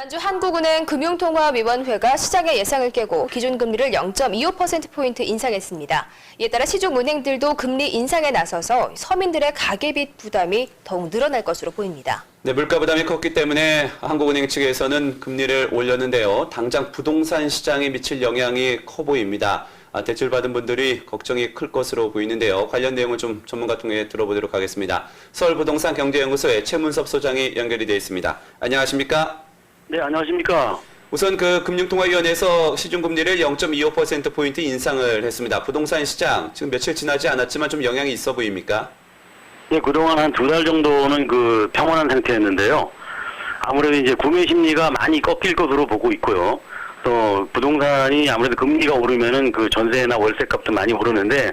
지난주 한국은행 금융통화위원회가 시장의 예상을 깨고 기준금리를 0.25%포인트 인상했습니다. 이에 따라 시중은행들도 금리 인상에 나서서 서민들의 가계빚 부담이 더욱 늘어날 것으로 보입니다. 네, 물가 부담이 컸기 때문에 한국은행 측에서는 금리를 올렸는데요. 당장 부동산 시장에 미칠 영향이 커 보입니다. 대출받은 분들이 걱정이 클 것으로 보이는데요. 관련 내용을 좀 전문가 통해 들어보도록 하겠습니다. 서울부동산경제연구소의 최문섭 소장이 연결이 되어 있습니다. 안녕하십니까? 네, 안녕하십니까. 우선 시중금리를 0.25%포인트 인상을 했습니다. 부동산 시장, 지금 며칠 지나지 않았지만 좀 영향이 있어 보입니까? 네, 그동안 한 2달 정도는 평온한 상태였는데요. 아무래도 이제 구매 심리가 많이 꺾일 것으로 보고 있고요. 또 부동산이 아무래도 금리가 오르면은 전세나 월세 값도 많이 오르는데,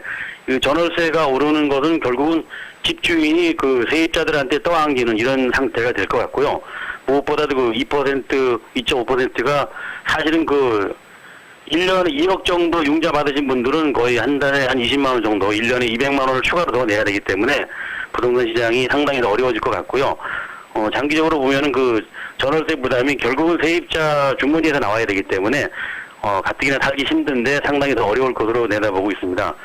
전월세가 오르는 것은 결국은 집주인이 세입자들한테 떠안기는 이런 상태가 될 것 같고요. 무엇보다도 2%, 2.5%가 사실은 1년에 2억 정도 융자 받으신 분들은 거의 한 달에 한 20만 원 정도, 1년에 200만 원을 추가로 더 내야 되기 때문에 부동산 시장이 상당히 더 어려워질 것 같고요. 장기적으로 보면은 전월세 부담이 결국은 세입자 주머니에서 나와야 되기 때문에 가뜩이나 살기 힘든데 상당히 더 어려울 것으로 내다보고 있습니다.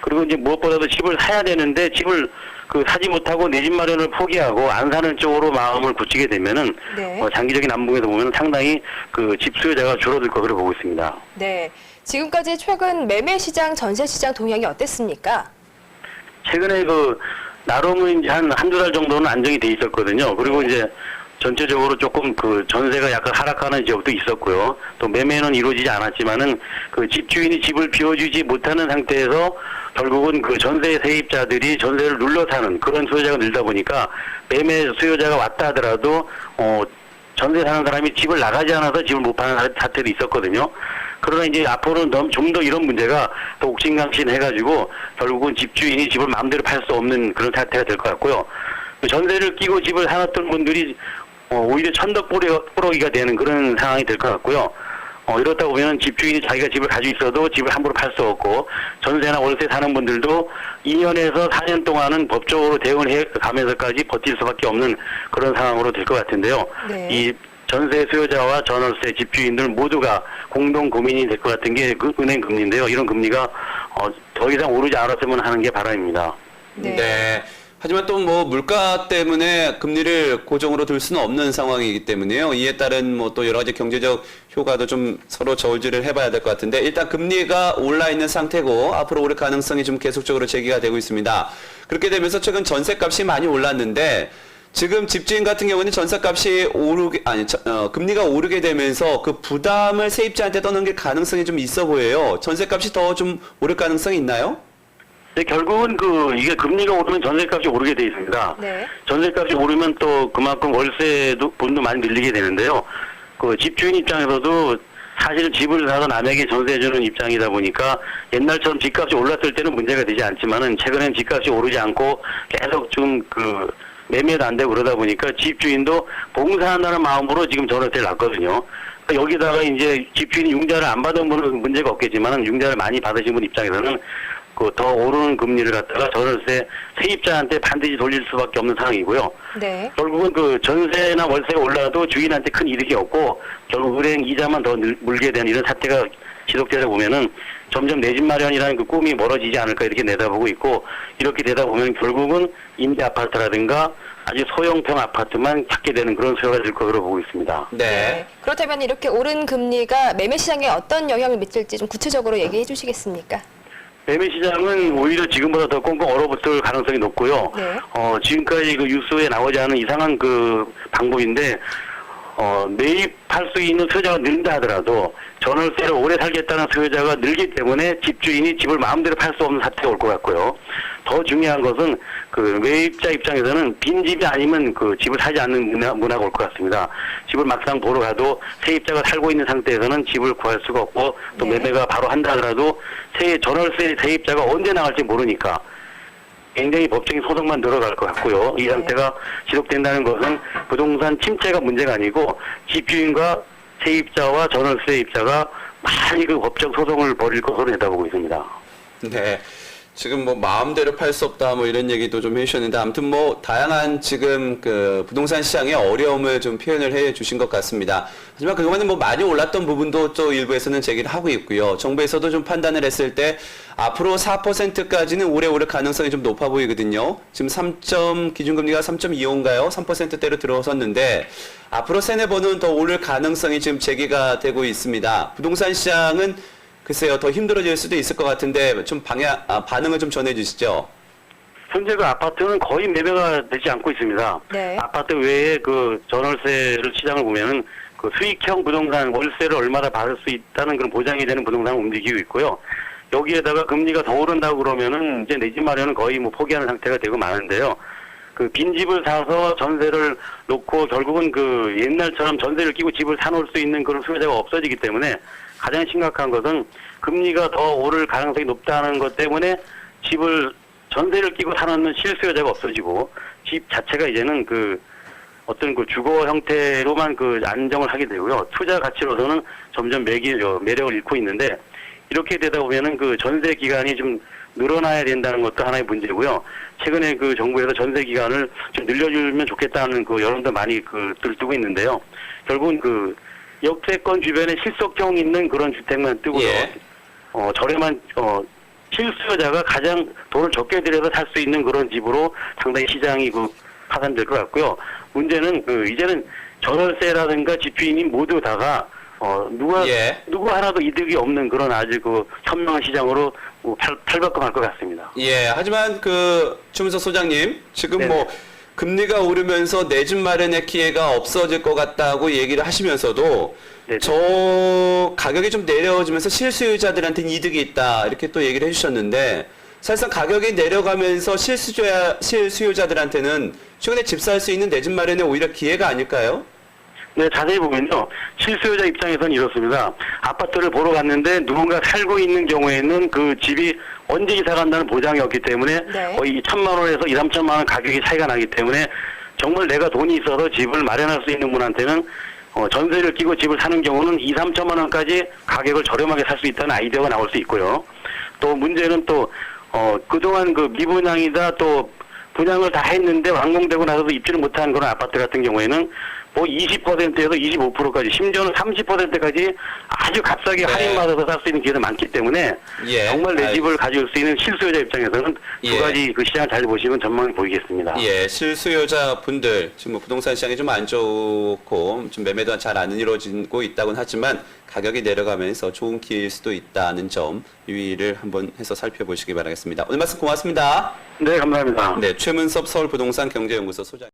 그리고 이제 무엇보다도 집을 사야 되는데 집을 사지 못하고 내 집 마련을 포기하고 안 사는 쪽으로 마음을 굳히게 되면은 네. 장기적인 안목에서 보면 상당히 집 수요자가 줄어들 것으로 보고 있습니다. 네, 지금까지 최근 매매 시장, 전세 시장 동향이 어땠습니까? 최근에 나름은 한두 달 정도는 안정이 돼 있었거든요. 그리고 이제 전체적으로 조금 전세가 약간 하락하는 지역도 있었고요. 또 매매는 이루어지지 않았지만은 집주인이 집을 비워주지 못하는 상태에서 결국은 전세 세입자들이 전세를 눌러 사는 그런 수요자가 늘다 보니까 매매 수요자가 왔다 하더라도 전세 사는 사람이 집을 나가지 않아서 집을 못 파는 사태도 있었거든요. 그러나 이제 앞으로는 좀 더 이런 문제가 더 옥신강신 해가지고 결국은 집주인이 집을 마음대로 팔 수 없는 그런 사태가 될 것 같고요. 전세를 끼고 집을 사놨던 분들이 오히려 천덕꾸러기가 되는 그런 상황이 될 것 같고요. 이렇다 보면 집주인이 자기가 집을 가지고 있어도 집을 함부로 팔 수 없고 전세나 월세 사는 분들도 2년에서 4년 동안은 법적으로 대응을 해 가면서까지 버틸 수밖에 없는 그런 상황으로 될 것 같은데요. 네. 이 전세 수요자와 전월세 집주인들 모두가 공동 고민이 될 것 같은 게 은행 금리인데요. 이런 금리가 더 이상 오르지 않았으면 하는 게 바람입니다. 네. 하지만 또 물가 때문에 금리를 고정으로 둘 수는 없는 상황이기 때문에요. 이에 따른 또 여러 가지 경제적 효과도 좀 서로 저울질을 해봐야 될 것 같은데, 일단 금리가 올라 있는 상태고 앞으로 오를 가능성이 좀 계속적으로 제기가 되고 있습니다. 그렇게 되면서 최근 전세값이 많이 올랐는데, 지금 집주인 같은 경우는 전세값이 금리가 오르게 되면서 그 부담을 세입자한테 떠넘길 가능성이 좀 있어 보여요. 전세값이 더 좀 오를 가능성이 있나요? 네, 결국은 이게 금리가 오르면 전세값이 오르게 돼 있습니다. 네. 전세값이 오르면 또 그만큼 월세도 돈도 많이 늘리게 되는데요. 집주인 입장에서도 사실 집을 사서 남에게 전세해주는 입장이다 보니까 옛날처럼 집값이 올랐을 때는 문제가 되지 않지만은 최근엔 집값이 오르지 않고 계속 좀 매매도 안 되고 그러다 보니까 집주인도 봉사한다는 마음으로 지금 전월세를 놨거든요. 그러니까 여기다가 이제 집주인이 융자를 안 받은 분은 문제가 없겠지만은 융자를 많이 받으신 분 입장에서는 더 오르는 금리를 갖다가 전월세 세입자한테 반드시 돌릴 수밖에 없는 상황이고요. 네. 결국은 전세나 월세가 올라도 주인한테 큰 이득이 없고 결국 은행 이자만 더 물게 되는 이런 사태가 지속되다 보면은 점점 내 집 마련이라는 꿈이 멀어지지 않을까 이렇게 내다보고 있고, 이렇게 되다 보면 결국은 임대 아파트라든가 아주 소형평 아파트만 찾게 되는 그런 수요가 될 것으로 보고 있습니다. 네. 그렇다면 이렇게 오른 금리가 매매 시장에 어떤 영향을 미칠지 좀 구체적으로 얘기해 주시겠습니까? 매매 시장은 오히려 지금보다 더 꽁꽁 얼어붙을 가능성이 높고요. 네. 지금까지 뉴스에 나오지 않은 이상한 방법인데, 매입할 수 있는 수요자가 늘다 하더라도 전월세를 오래 살겠다는 수요자가 늘기 때문에 집주인이 집을 마음대로 팔 수 없는 사태가 올 것 같고요. 더 중요한 것은 매입자 입장에서는 빈집이 아니면 집을 사지 않는 문화가 올 것 같습니다. 집을 막상 보러 가도 세입자가 살고 있는 상태에서는 집을 구할 수가 없고 또 네. 매매가 바로 한다 하더라도 전월세 세입자가 언제 나갈지 모르니까 굉장히 법적인 소송만 늘어갈 것 같고요. 이 상태가 지속된다는 것은 부동산 침체가 문제가 아니고 집주인과 세입자와 전월세 입자가 많이 법적 소송을 벌일 것으로 내다보고 있습니다. 네. 지금 뭐 마음대로 팔 수 없다 뭐 이런 얘기도 좀 해주셨는데 아무튼 뭐 다양한 지금 그 부동산 시장의 어려움을 좀 표현을 해 주신 것 같습니다. 하지만 그동안은 뭐 많이 올랐던 부분도 또 일부에서는 제기를 하고 있고요. 정부에서도 좀 판단을 했을 때 앞으로 4%까지는 오래 오를 가능성이 좀 높아 보이거든요. 지금 기준금리가 3.25인가요? 3%대로 들어섰는데 앞으로 세네 번은 더 오를 가능성이 지금 제기가 되고 있습니다. 부동산 시장은 글쎄요, 더 힘들어질 수도 있을 것 같은데 좀 반응을 좀 전해주시죠. 현재 그 아파트는 거의 매매가 되지 않고 있습니다. 네. 아파트 외에 그 전월세를 시장을 보면은 그 수익형 부동산 월세를 얼마나 받을 수 있다는 그런 보장이 되는 부동산을 움직이고 있고요. 여기에다가 금리가 더 오른다고 그러면은 이제 내 집 마련은 거의 뭐 포기하는 상태가 되고 마는데요. 그 빈집을 사서 전세를 놓고 결국은 그 옛날처럼 전세를 끼고 집을 사놓을 수 있는 그런 수요자가 없어지기 때문에 가장 심각한 것은 금리가 더 오를 가능성이 높다는 것 때문에 집을 전세를 끼고 사놓는 실수요자가 없어지고 집 자체가 이제는 그 어떤 그 주거 형태로만 그 안정을 하게 되고요. 투자 가치로서는 점점 매력을 잃고 있는데 이렇게 되다 보면은 그 전세 기간이 좀 늘어나야 된다는 것도 하나의 문제고요. 최근에 그 정부에서 전세 기간을 좀 늘려주면 좋겠다는 그 여론도 많이 그 들뜨고 있는데요. 결국은 그 역세권 주변에 실속형 있는 그런 주택만 뜨고요. 예. 저렴한 실수요자가 가장 돈을 적게 들여서 살 수 있는 그런 집으로 상당히 시장이 그 파산될 것 같고요. 문제는 그 이제는 전월세라든가 집주인이 모두 다가 누구 하나도 이득이 없는 그런 아주 그 현명한 시장으로 탈바꿈 할 것 같습니다. 예, 하지만 그 추문석 소장님 지금 네네. 뭐 금리가 오르면서 내 집 마련의 기회가 없어질 것 같다고 얘기를 하시면서도 네네. 저 가격이 좀 내려지면서 실수요자들한테는 이득이 있다 이렇게 또 얘기를 해주셨는데 사실상 가격이 내려가면서 실수요자들한테는 최근에 집 살 수 있는 내 집 마련의 오히려 기회가 아닐까요? 네, 자세히 보면요. 실수요자 입장에서는 이렇습니다. 아파트를 보러 갔는데 누군가 살고 있는 경우에는 그 집이 언제 이사 간다는 보장이 없기 때문에 네. 거의 2천만 원에서 2, 3천만 원 가격이 차이가 나기 때문에 정말 내가 돈이 있어서 집을 마련할 수 있는 분한테는 전세를 끼고 집을 사는 경우는 2, 3천만 원까지 가격을 저렴하게 살 수 있다는 아이디어가 나올 수 있고요. 또 문제는 또 그동안 그 미분양이다 또 분양을 다 했는데 완공되고 나서도 입주를 못한 그런 아파트 같은 경우에는 뭐 20%에서 25%까지 심지어는 30%까지 아주 값싸게 네. 할인받아서 살 수 있는 기회도 많기 때문에 예, 정말 내 집을 알겠습니다. 가질 수 있는 실수요자 입장에서는 예. 두 가지 그 시장을 잘 보시면 전망이 보이겠습니다. 예, 실수요자 분들 지금 뭐 부동산 시장이 좀 안 좋고 좀 매매도 잘 안 이루어지고 있다고는 하지만 가격이 내려가면서 좋은 기회일 수도 있다는 점 유의를 한번 해서 살펴보시기 바라겠습니다. 오늘 말씀 고맙습니다. 네, 감사합니다. 네, 최문섭 서울부동산 경제연구소 소장.